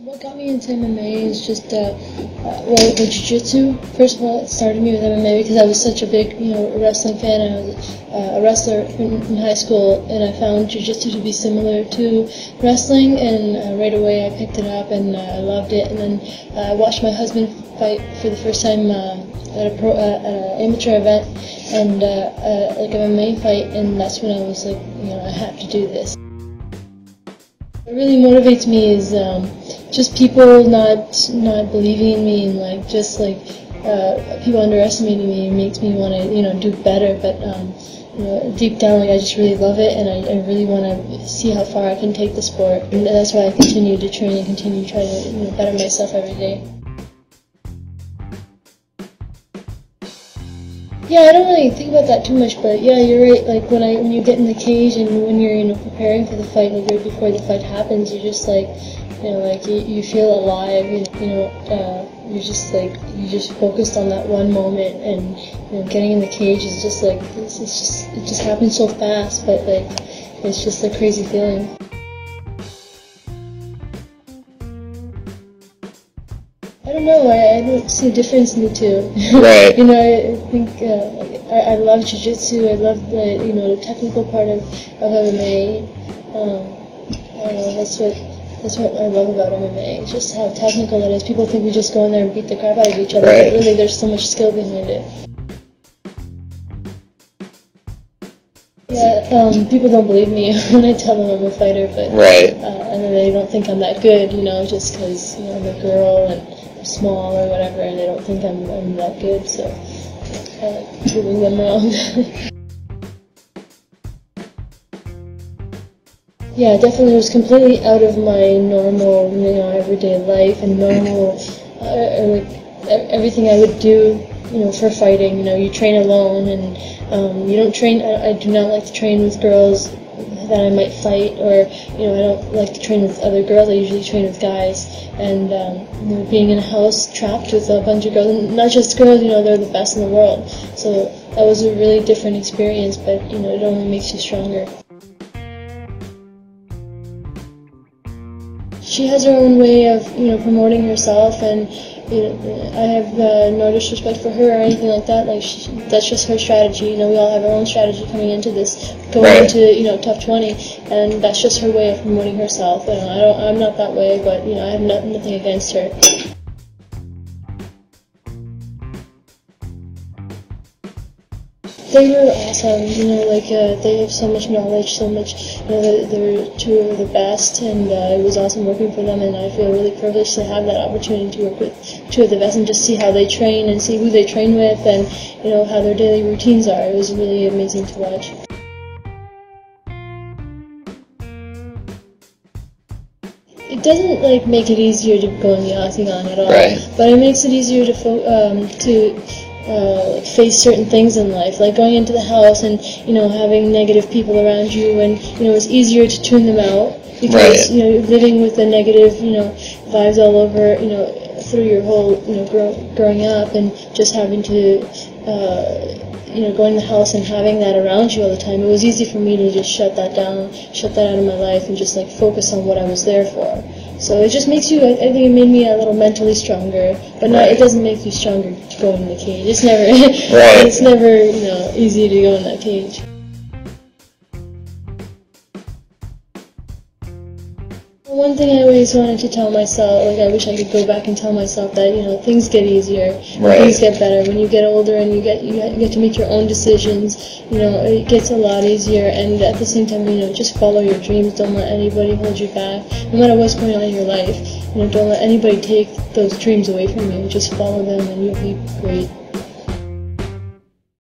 What got me into MMA is just, the jiu-jitsu. First of all, it started me with MMA because I was such a big, wrestling fan. I was a wrestler in high school, and I found jiu-jitsu to be similar to wrestling, and right away I picked it up, and I loved it. And then I watched my husband fight for the first time at an amateur event, and like an MMA fight, and that's when I was like, I have to do this. What really motivates me is just people not believing in me, and people underestimating me. It makes me want to do better. But deep down, I just really love it, and I really want to see how far I can take the sport. And that's why I continue to train and continue to try to better myself every day. Yeah, I don't really think about that too much, but yeah, you're right. Like when you get in the cage and when you're preparing for the fight, like right before the fight happens, you're just like, you feel alive. You're just like you just focused on that one moment, and getting in the cage is just like it just happens so fast, but like it's just a crazy feeling. I don't know. I don't see a difference in the two. Right. I think I love jiu-jitsu. I love the technical part of MMA. I don't know. That's what I love about MMA. It's just how technical it is. People think we just go in there and beat the crap out of each other, right. But really, there's so much skill behind it. Yeah, people don't believe me when I tell them I'm a fighter, but right. And then they don't think I'm that good, just because I'm a girl and I'm small or whatever, and they don't think I'm that good. So I like proving them wrong. Yeah, definitely. It was completely out of my normal, everyday life and normal, everything I would do, for fighting. You train alone, and you don't train. I do not like to train with girls that I might fight, or I don't like to train with other girls. I usually train with guys, and being in a house trapped with a bunch of girls, and not just girls, they're the best in the world. So that was a really different experience, but it only makes you stronger. She has her own way of, promoting herself, and I have no disrespect for her or anything like that. That's just her strategy. We all have our own strategy coming into this, going right. into TUF 20, and that's just her way of promoting herself. I'm not that way, but I have nothing against her. They were awesome, they have so much knowledge, so much, they're two of the best, and it was awesome working for them, and I feel really privileged to have that opportunity to work with two of the best and just see how they train and see who they train with, and, how their daily routines are. It was really amazing to watch. It doesn't, make it easier to go in the octagon at all, right. But it makes it easier to face certain things in life, like going into the house and having negative people around you, and it's easier to tune them out because right. Living with the negative vibes all over through your whole growing up, and just having to go in the house and having that around you all the time, it was easy for me to just shut that down, shut that out of my life, and just focus on what I was there for. So it just makes you, I think it made me a little mentally stronger, but it doesn't make you stronger to go in the cage. It's never, right. It's never, easy to go in that cage. One thing I always wanted to tell myself, I wish I could go back and tell myself that, things get easier, right. Things get better. When you get older and you get to make your own decisions, it gets a lot easier, and at the same time, just follow your dreams. Don't let anybody hold you back. No matter what's going on in your life, don't let anybody take those dreams away from you. Just follow them and you'll be great.